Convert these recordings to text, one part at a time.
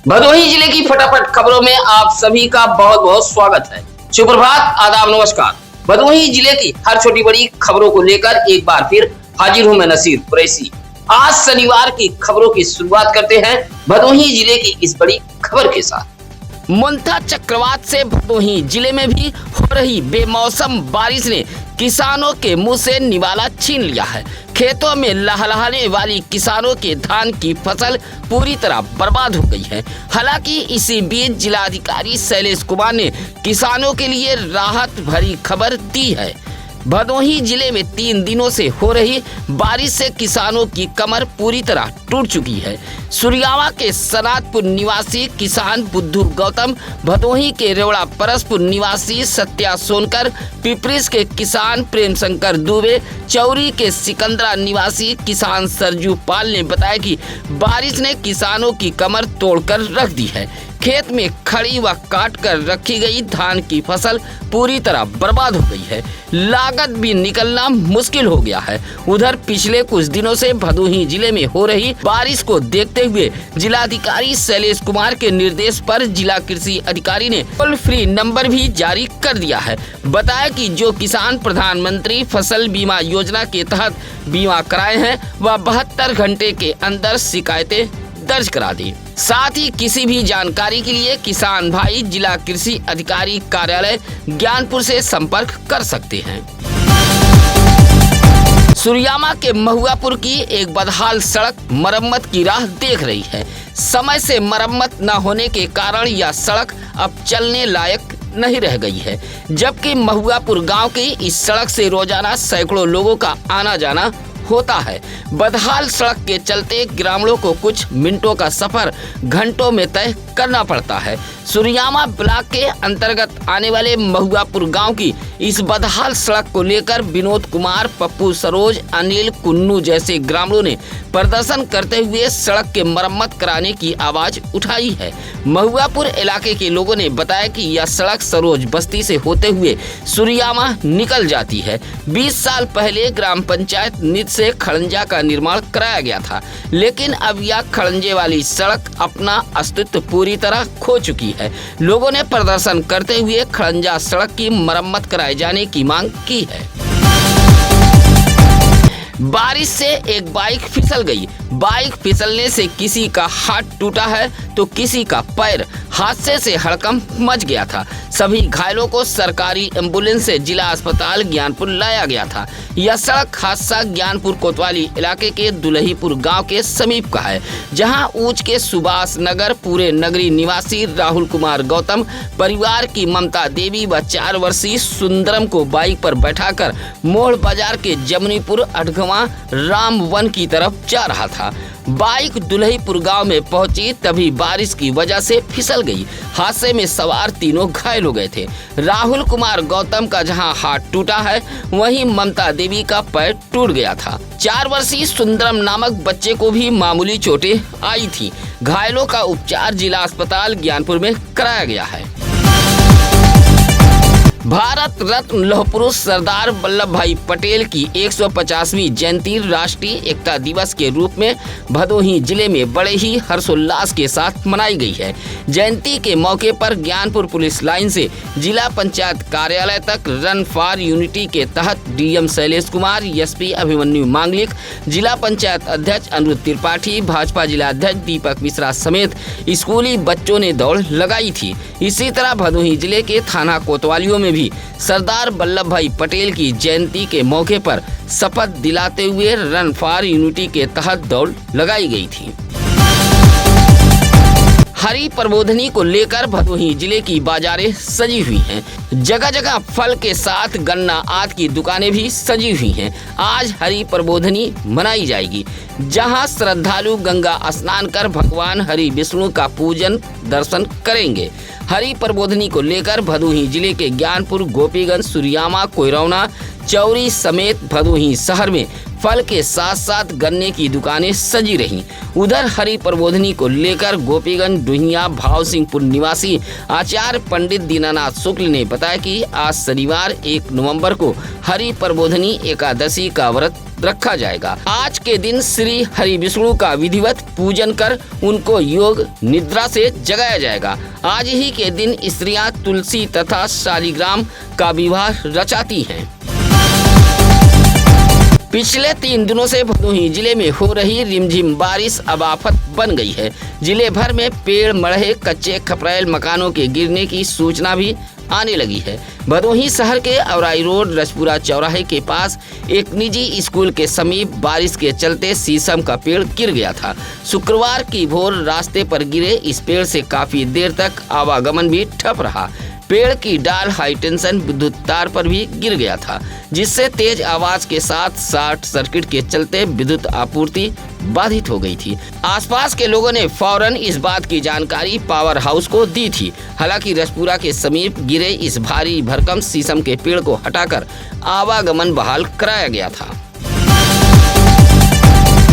भदोही जिले की फटाफट खबरों में आप सभी का बहुत बहुत स्वागत है। सुप्रभात, आदाब, नमस्कार। भदोही जिले की हर छोटी बड़ी खबरों को लेकर एक बार फिर हाजिर हूं मैं नसीर कुरैशी। आज शनिवार की खबरों की शुरुआत करते हैं भदोही जिले की इस बड़ी खबर के साथ। मोंथा चक्रवात से भदोही जिले में भी हो रही बेमौसम बारिश ने किसानों के मुंह से निवाला छीन लिया है। खेतों में लहलहाने वाली किसानों के धान की फसल पूरी तरह बर्बाद हो गई है। हालांकि इसी बीच जिलाधिकारी शैलेश कुमार ने किसानों के लिए राहत भरी खबर दी है। भदोही जिले में 3 दिनों से हो रही बारिश से किसानों की कमर पूरी तरह टूट चुकी है। सुरियावा के सनातपुर निवासी किसान बुद्धू गौतम, भदोही के रेवड़ा परसपुर निवासी सत्या सोनकर, पिपरिस के किसान प्रेम शंकर दुबे, चौरी के सिकंदरा निवासी किसान सरजू पाल ने बताया कि बारिश ने किसानों की कमर तोड़कर रख दी है। खेत में खड़ी व काट कर रखी गई धान की फसल पूरी तरह बर्बाद हो गई है। लागत भी निकलना मुश्किल हो गया है। उधर पिछले कुछ दिनों से भदोही जिले में हो रही बारिश को देखते हुए जिलाधिकारी शैलेश कुमार के निर्देश पर जिला कृषि अधिकारी ने टोल फ्री नंबर भी जारी कर दिया है। बताया कि जो किसान प्रधानमंत्री फसल बीमा योजना के तहत बीमा कराए हैं वह 72 घंटे के अंदर शिकायतें दर्ज करा दी। साथ ही किसी भी जानकारी के लिए किसान भाई जिला कृषि अधिकारी कार्यालय ज्ञानपुर से संपर्क कर सकते हैं। सुरियामा के महुआपुर की एक बदहाल सड़क मरम्मत की राह देख रही है। समय से मरम्मत न होने के कारण यह सड़क अब चलने लायक नहीं रह गई है, जबकि महुआपुर गांव की इस सड़क से रोजाना सैकड़ों लोगों का आना जाना होता है। बदहाल सड़क के चलते ग्रामीणों को कुछ मिनटों का सफर घंटों में तय करना पड़ता है। सुरियामा ब्लॉक के अंतर्गत आने वाले महुआपुर गांव की इस बदहाल सड़क को लेकर विनोद कुमार, पप्पू सरोज, अनिल, कुन्नू जैसे ग्रामीणों ने प्रदर्शन करते हुए सड़क के मरम्मत कराने की आवाज उठाई है। महुआपुर इलाके के लोगों ने बताया कि यह सड़क सरोज बस्ती से होते हुए सुरियामा निकल जाती है। 20 साल पहले ग्राम पंचायत निधि से खड़ंजा का निर्माण कराया गया था, लेकिन अब यह खड़ंजे वाली सड़क अपना अस्तित्व पूरी तरह खो चुकी है। लोगों ने प्रदर्शन करते हुए खड़ंजा सड़क की मरम्मत कराए जाने की मांग की है। बारिश से एक बाइक फिसल गई। बाइक फिसलने से किसी का हाथ टूटा है तो किसी का पैर। हादसे से हड़कंप मच गया था। सभी घायलों को सरकारी एम्बुलेंस से जिला अस्पताल ज्ञानपुर लाया गया था। यह सड़क हादसा ज्ञानपुर कोतवाली इलाके के दुलहीपुर गांव के समीप का है, जहां ऊंच के सुभाष नगर पूरे नगरी निवासी राहुल कुमार गौतम परिवार की ममता देवी व 4 वर्षीय सुंदरम को बाइक पर बैठाकर मोड़ बाजार के जमुनीपुर अठगवा राम वन की तरफ जा रहा था। बाइक दुलहीपुर गांव में पहुंची तभी बारिश की वजह से फिसल गई। हादसे में सवार तीनों घायल हो गए थे। राहुल कुमार गौतम का जहां हाथ टूटा है, वहीं ममता देवी का पैर टूट गया था। 4 वर्षीय सुंदरम नामक बच्चे को भी मामूली चोटें आई थी। घायलों का उपचार जिला अस्पताल ज्ञानपुर में कराया गया है। भारत रत्न लौह पुरुष सरदार वल्लभ भाई पटेल की 150वीं जयंती राष्ट्रीय एकता दिवस के रूप में भदोही जिले में बड़े ही हर्षोल्लास के साथ मनाई गई है। जयंती के मौके पर ज्ञानपुर पुलिस लाइन से जिला पंचायत कार्यालय तक रन फॉर यूनिटी के तहत डीएम शैलेश कुमार, एसपी अभिमन्यु मांगलिक, जिला पंचायत अध्यक्ष अनुरुद्ध त्रिपाठी, भाजपा जिला अध्यक्ष दीपक मिश्रा समेत स्कूली बच्चों ने दौड़ लगाई थी। इसी तरह भदोही जिले के थाना कोतवालियों में भी सरदार वल्लभ भाई पटेल की जयंती के मौके पर शपथ दिलाते हुए रन फॉर यूनिटी के तहत दौड़ लगाई गई थी। हरी प्रबोधनी को लेकर भदोही जिले की बाजारें सजी हुई हैं। जगह जगह फल के साथ गन्ना आदि की दुकानें भी सजी हुई हैं। आज हरी प्रबोधनी मनाई जाएगी, जहां श्रद्धालु गंगा स्नान कर भगवान हरि विष्णु का पूजन दर्शन करेंगे। हरी प्रबोधनी को लेकर भदोही जिले के ज्ञानपुर, गोपीगंज, सुरियामा, कोयरौना, चौरी समेत भदोही शहर में फल के साथ साथ गन्ने की दुकानें सजी रहीं। उधर हरि प्रबोधनी को लेकर गोपीगंज डुहिया भाव सिंहपुर निवासी आचार्य पंडित दीनानाथ शुक्ल ने बताया कि आज शनिवार 1 नवंबर को हरि प्रबोधनी एकादशी का व्रत रखा जाएगा। आज के दिन श्री हरि विष्णु का विधिवत पूजन कर उनको योग निद्रा से जगाया जाएगा। आज ही के दिन स्त्रियां तुलसी तथा शालिग्राम का विवाह रचाती हैं। पिछले 3 दिनों से भदोही जिले में हो रही रिमझिम बारिश अब आफत बन गई है। जिले भर में पेड़, मड़हे, कच्चे खपरेल मकानों के गिरने की सूचना भी आने लगी है। भदोही शहर के औराई रोड रजपुरा चौराहे के पास एक निजी स्कूल के समीप बारिश के चलते शीशम का पेड़ गिर गया था। शुक्रवार की भोर रास्ते पर गिरे इस पेड़ से काफी देर तक आवागमन भी ठप रहा। पेड़ की डाल हाई टेंशन विद्युत तार पर भी गिर गया था, जिससे तेज आवाज के साथ शॉर्ट सर्किट के चलते विद्युत आपूर्ति बाधित हो गई थी। आसपास के लोगों ने फौरन इस बात की जानकारी पावर हाउस को दी थी। हालांकि रजपुरा के समीप गिरे इस भारी भरकम शीशम के पेड़ को हटाकर आवागमन बहाल कराया गया था।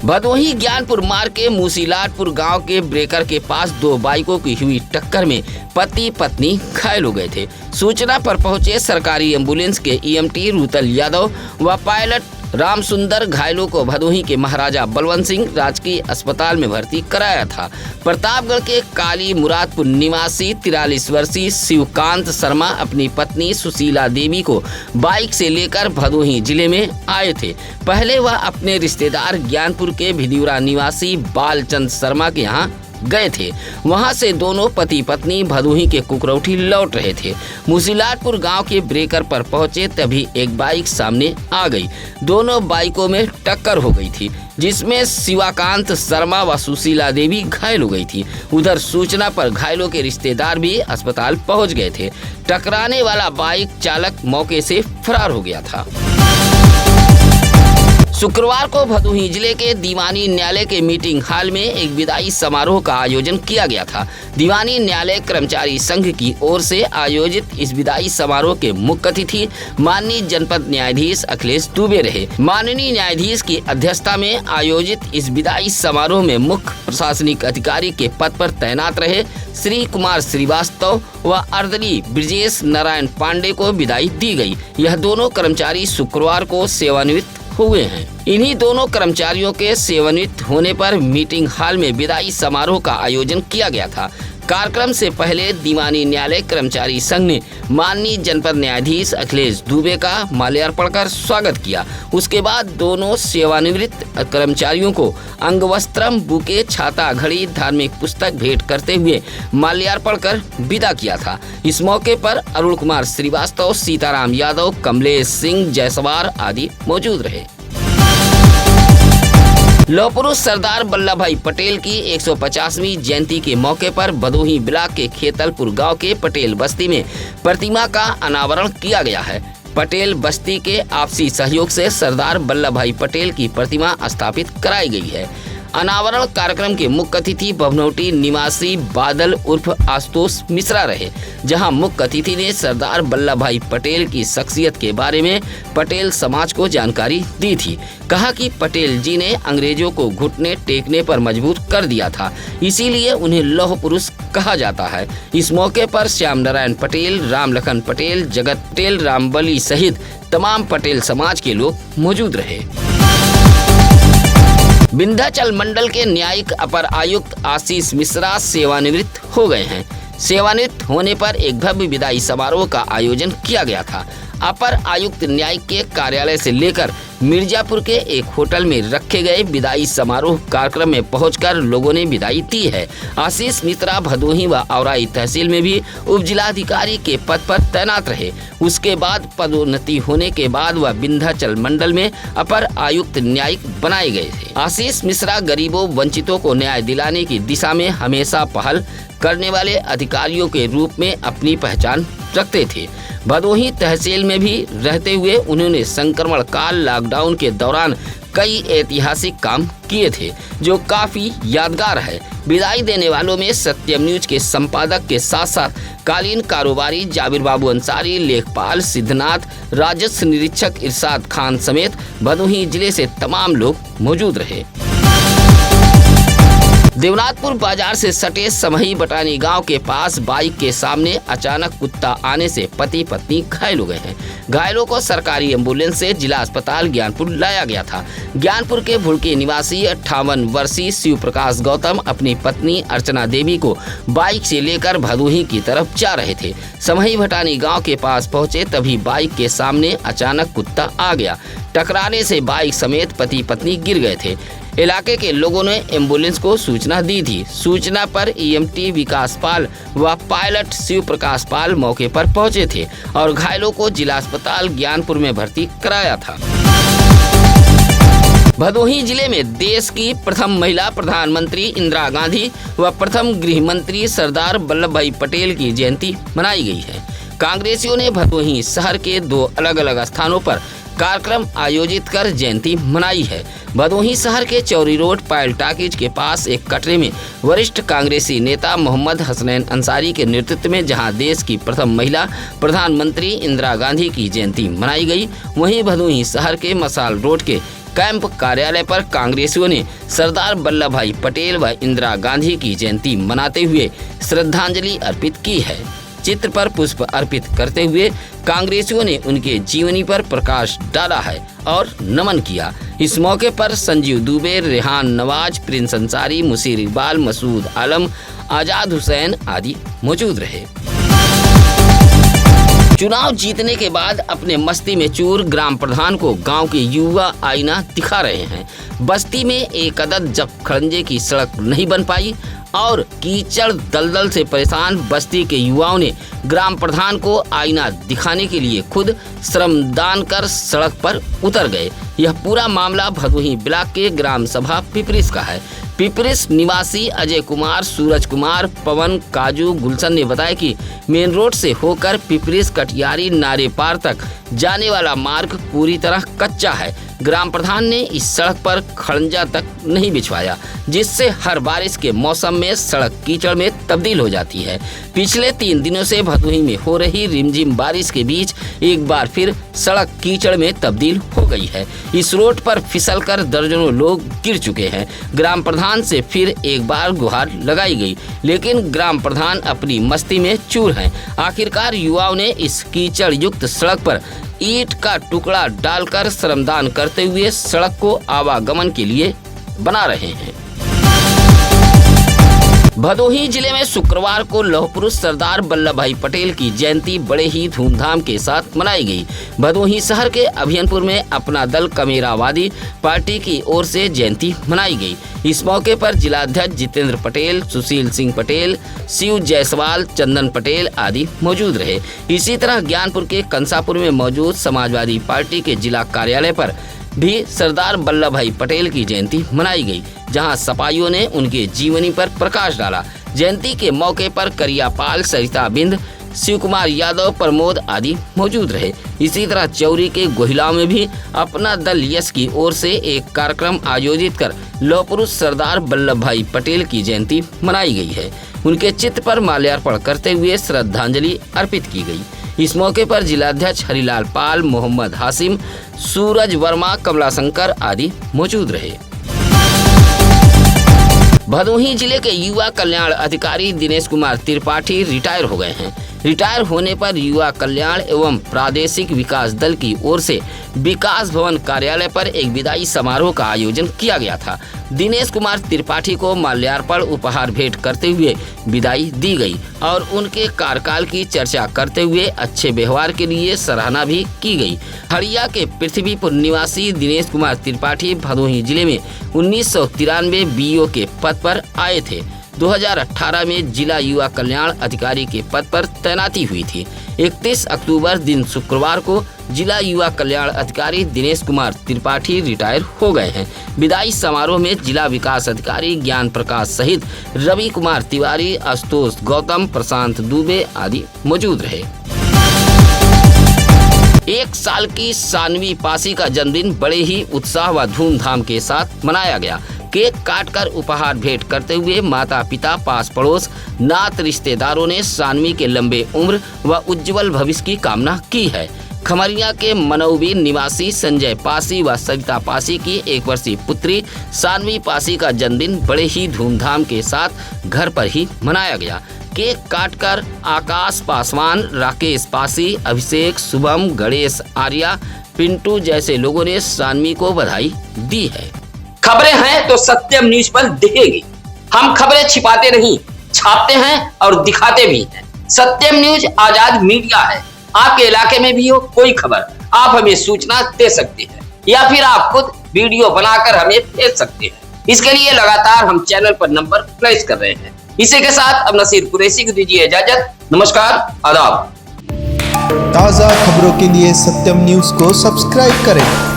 भदोही ज्ञानपुर मार्ग के मूसीलाटपुर गांव के ब्रेकर के पास 2 बाइकों की हुई टक्कर में पति पत्नी घायल हो गए थे। सूचना पर पहुंचे सरकारी एम्बुलेंस के ईएमटी रुतल यादव व पायलट राम सुंदर घायलों को भदोही के महाराजा बलवंत सिंह राजकीय अस्पताल में भर्ती कराया था। प्रतापगढ़ के काली मुरादपुर निवासी 43 वर्षीय शिवकांत शर्मा अपनी पत्नी सुशीला देवी को बाइक से लेकर भदोही जिले में आए थे। पहले वह अपने रिश्तेदार ज्ञानपुर के भिदिवरा निवासी बालचंद शर्मा के यहाँ गए थे। वहां से दोनों पति पत्नी भदोही के कुकरौठी लौट रहे थे। मूसीलाटपुर गांव के ब्रेकर पर पहुंचे तभी एक बाइक सामने आ गई। दोनों बाइकों में टक्कर हो गई थी, जिसमें शिवाकांत शर्मा व सुशीला देवी घायल हो गई थी। उधर सूचना पर घायलों के रिश्तेदार भी अस्पताल पहुंच गए थे। टकराने वाला बाइक चालक मौके से फरार हो गया था। शुक्रवार को भदोही जिले के दीवानी न्यायालय के मीटिंग हॉल में एक विदाई समारोह का आयोजन किया गया था। दीवानी न्यायालय कर्मचारी संघ की ओर से आयोजित इस विदाई समारोह के मुख्य अतिथि माननीय जनपद न्यायाधीश अखिलेश दुबे रहे। माननीय न्यायाधीश की अध्यक्षता में आयोजित इस विदाई समारोह में मुख्य प्रशासनिक अधिकारी के पद पर तैनात रहे श्री कुमार श्रीवास्तव व अर्दली ब्रिजेश नारायण पांडे को विदाई दी गई। यह दोनों कर्मचारी शुक्रवार को सेवानिवृत्त हुए हैं। इन्हीं दोनों कर्मचारियों के सेवानिवृत्त होने पर मीटिंग हॉल में विदाई समारोह का आयोजन किया गया था। कार्यक्रम से पहले दीवानी न्यायालय कर्मचारी संघ ने माननीय जनपद न्यायाधीश अखिलेश दुबे का माल्यार्पण कर स्वागत किया। उसके बाद दोनों सेवानिवृत्त कर्मचारियों को अंगवस्त्रम, बुके, छाता, घड़ी, धार्मिक पुस्तक भेंट करते हुए माल्यार्पण कर विदा किया था। इस मौके पर अरुण कुमार श्रीवास्तव, सीताराम यादव, कमलेश सिंह जायसवाल आदि मौजूद रहे। लौह पुरुष सरदार वल्लभ भाई पटेल की 150वीं जयंती के मौके पर भदोही ब्लॉक के खेतलपुर गांव के पटेल बस्ती में प्रतिमा का अनावरण किया गया है। पटेल बस्ती के आपसी सहयोग से सरदार वल्लभ भाई पटेल की प्रतिमा स्थापित कराई गई है। अनावरण कार्यक्रम के मुख्य अतिथि भवनौटी निवासी बादल उर्फ आशुतोष मिश्रा रहे, जहां मुख्य अतिथि ने सरदार वल्लभ भाई पटेल की शख्सियत के बारे में पटेल समाज को जानकारी दी थी। कहा कि पटेल जी ने अंग्रेजों को घुटने टेकने पर मजबूर कर दिया था, इसीलिए उन्हें लौह पुरुष कहा जाता है। इस मौके पर श्याम नारायण पटेल, राम लखन पटेल, जगत पटेल, रामबली सहित तमाम पटेल समाज के लोग मौजूद रहे। विंध्याचल मंडल के न्यायिक अपर आयुक्त आशीष मिश्रा सेवानिवृत्त हो गए हैं। सेवानिवृत्त होने पर एक भव्य विदाई समारोह का आयोजन किया गया था। अपर आयुक्त न्यायिक के कार्यालय से लेकर मिर्जापुर के एक होटल में रखे गए विदाई समारोह कार्यक्रम में पहुंचकर लोगों ने विदाई दी है। आशीष मिश्रा भदोही व औराई तहसील में भी उप जिलाधिकारी के पद पर तैनात रहे। उसके बाद पदोन्नति होने के बाद वह विंध्याचल मंडल में अपर आयुक्त न्यायिक बनाए गए थे। आशीष मिश्रा गरीबों वंचितों को न्याय दिलाने की दिशा में हमेशा पहल करने वाले अधिकारियों के रूप में अपनी पहचान रखते थे। भदोही तहसील में भी रहते हुए उन्होंने संक्रमण काल लॉकडाउन के दौरान कई ऐतिहासिक काम किए थे, जो काफी यादगार है। विदाई देने वालों में सत्यम न्यूज के संपादक के साथ साथ कालीन कारोबारी जाबिर बाबू अंसारी, लेखपाल सिद्धनाथ, राजस्व निरीक्षक इरशाद खान समेत भदोही जिले से तमाम लोग मौजूद रहे। देवनाथपुर बाजार से सटे समही बटानी गांव के पास बाइक के सामने अचानक कुत्ता आने से पति पत्नी घायल हो गए हैं। घायलों को सरकारी एम्बुलेंस से जिला अस्पताल ज्ञानपुर लाया गया था। ज्ञानपुर के भुड़की निवासी 58 वर्षीय शिव प्रकाश गौतम अपनी पत्नी अर्चना देवी को बाइक से लेकर भदोही की तरफ जा रहे थे। समही भटानी गाँव के पास पहुंचे तभी बाइक के सामने अचानक कुत्ता आ गया। टकराने से बाइक समेत पति पत्नी गिर गए थे। इलाके के लोगों ने एम्बुलेंस को सूचना दी थी। सूचना पर ईएमटी विकास पाल व पायलट शिव प्रकाश पाल मौके पर पहुंचे थे और घायलों को जिला अस्पताल ज्ञानपुर में भर्ती कराया था। भदोही जिले में देश की प्रथम महिला प्रधानमंत्री इंदिरा गांधी व प्रथम गृह मंत्री सरदार वल्लभ भाई पटेल की जयंती मनाई गई है। कांग्रेसियों ने भदोही शहर के 2 अलग अलग स्थानों पर कार्यक्रम आयोजित कर जयंती मनाई है। भदोही शहर के चौरी रोड पायल टाकीज के पास एक कटरे में वरिष्ठ कांग्रेसी नेता मोहम्मद हसनैन अंसारी के नेतृत्व में जहां देश की प्रथम महिला प्रधानमंत्री इंदिरा गांधी की जयंती मनाई गई, वहीं भदोही शहर के मसाल रोड के कैंप कार्यालय पर कांग्रेसियों ने सरदार वल्लभ भाई पटेल व इंदिरा गांधी की जयंती मनाते हुए श्रद्धांजलि अर्पित की है। चित्र पर पुष्प अर्पित करते हुए कांग्रेसियों ने उनके जीवनी पर प्रकाश डाला है और नमन किया। इस मौके पर संजीव दुबे, रेहान नवाज, प्रिंस अंसारी, मुसीर इकबाल, मसूद आलम, आजाद हुसैन आदि मौजूद रहे। चुनाव जीतने के बाद अपने मस्ती में चूर ग्राम प्रधान को गांव के युवा आईना दिखा रहे हैं। बस्ती में एक अदद जब खड़ंजे की सड़क नहीं बन पाई और कीचड़ दलदल से परेशान बस्ती के युवाओं ने ग्राम प्रधान को आईना दिखाने के लिए खुद श्रमदान कर सड़क पर उतर गए। यह पूरा मामला भदोही ब्लॉक के ग्राम सभा पिपरिस का है। पिपरिस निवासी अजय कुमार, सूरज कुमार, पवन, काजू, गुलशन ने बताया कि मेन रोड से होकर पिपरिस कटियारी नारे पार तक जाने वाला मार्ग पूरी तरह कच्चा है। ग्राम प्रधान ने इस सड़क पर खड़ंजा तक नहीं बिछवाया, जिससे हर बारिश के मौसम में सड़क कीचड़ में तब्दील हो जाती है। पिछले 3 दिनों से भदोही में हो रही रिमझिम बारिश के बीच एक बार फिर सड़क कीचड़ में तब्दील हो गई है। इस रोड पर फिसलकर दर्जनों लोग गिर चुके हैं। ग्राम प्रधान से फिर एक बार गुहार लगाई गई, लेकिन ग्राम प्रधान अपनी मस्ती में चूर हैं। आखिरकार युवाओं ने इस कीचड़ युक्त सड़क पर ईंट का टुकड़ा डालकर श्रमदान करते हुए सड़क को आवागमन के लिए बना रहे हैं। भदोही जिले में शुक्रवार को लौह पुरुष सरदार वल्लभ भाई पटेल की जयंती बड़े ही धूमधाम के साथ मनाई गई। भदोही शहर के अभियनपुर में अपना दल कमेरावादी पार्टी की ओर से जयंती मनाई गई। इस मौके पर जिलाध्यक्ष जितेंद्र पटेल, सुशील सिंह पटेल, शिव जायसवाल, चंदन पटेल आदि मौजूद रहे। इसी तरह ज्ञानपुर के कंसापुर में मौजूद समाजवादी पार्टी के जिला कार्यालय पर भी सरदार वल्लभ भाई पटेल की जयंती मनाई गई, जहां सपाइयों ने उनके जीवनी पर प्रकाश डाला। जयंती के मौके पर करियापाल, सरिता बिंद, शिव कुमार यादव, प्रमोद आदि मौजूद रहे। इसी तरह चौरी के गोहिलाओं में भी अपना दल यश की ओर से एक कार्यक्रम आयोजित कर लौह पुरुष सरदार वल्लभ भाई पटेल की जयंती मनाई गई है। उनके चित्र पर माल्यार्पण करते हुए श्रद्धांजलि अर्पित की गई। इस मौके पर जिलाध्यक्ष हरिलाल पाल, मोहम्मद हासिम, सूरज वर्मा, कमला शंकर आदि मौजूद रहे। भदोही जिले के युवा कल्याण अधिकारी दिनेश कुमार त्रिपाठी रिटायर हो गए हैं। रिटायर होने पर युवा कल्याण एवं प्रादेशिक विकास दल की ओर से विकास भवन कार्यालय पर एक विदाई समारोह का आयोजन किया गया था। दिनेश कुमार त्रिपाठी को माल्यार्पण उपहार भेंट करते हुए विदाई दी गई और उनके कार्यकाल की चर्चा करते हुए अच्छे व्यवहार के लिए सराहना भी की गई। हड़िया के पृथ्वीपुर निवासी दिनेश कुमार त्रिपाठी भदोही जिले में 1993 बीओ के पद पर आए थे। 2018 में जिला युवा कल्याण अधिकारी के पद पर तैनाती हुई थी। 31 अक्टूबर दिन शुक्रवार को जिला युवा कल्याण अधिकारी दिनेश कुमार त्रिपाठी रिटायर हो गए हैं। विदाई समारोह में जिला विकास अधिकारी ज्ञान प्रकाश सहित रवि कुमार तिवारी, आशुतोष गौतम, प्रशांत दुबे आदि मौजूद रहे। 1 साल की सानवी पासी का जन्मदिन बड़े ही उत्साह व धूमधाम के साथ मनाया गया। केक काटकर उपहार भेंट करते हुए माता पिता, पास पड़ोस, नात रिश्तेदारों ने सानवी के लंबे उम्र व उज्जवल भविष्य की कामना की है। खमरिया के मनौवी निवासी संजय पासी व सविता पासी की 1 वर्षीय पुत्री सानवी पासी का जन्मदिन बड़े ही धूमधाम के साथ घर पर ही मनाया गया। केक काटकर आकाश पासवान, राकेश पासी, अभिषेक, शुभम, गणेश आर्या, पिंटू जैसे लोगों ने सानवी को बधाई दी है। खबरें हैं तो सत्यम न्यूज पर दिखेगी। हम खबरें छिपाते नहीं, छापते हैं और दिखाते भी हैं। सत्यम न्यूज आजाद मीडिया है। आपके इलाके में भी हो कोई खबर, आप हमें सूचना दे सकते हैं या फिर आप खुद वीडियो बनाकर हमें भेज सकते हैं। इसके लिए लगातार हम चैनल पर नंबर प्लेस कर रहे हैं। इसी के साथ अब नसीर कुरैशी को दीजिए इजाजत। नमस्कार, आदाब। ताज़ा खबरों के लिए सत्यम न्यूज़ को सब्सक्राइब करें।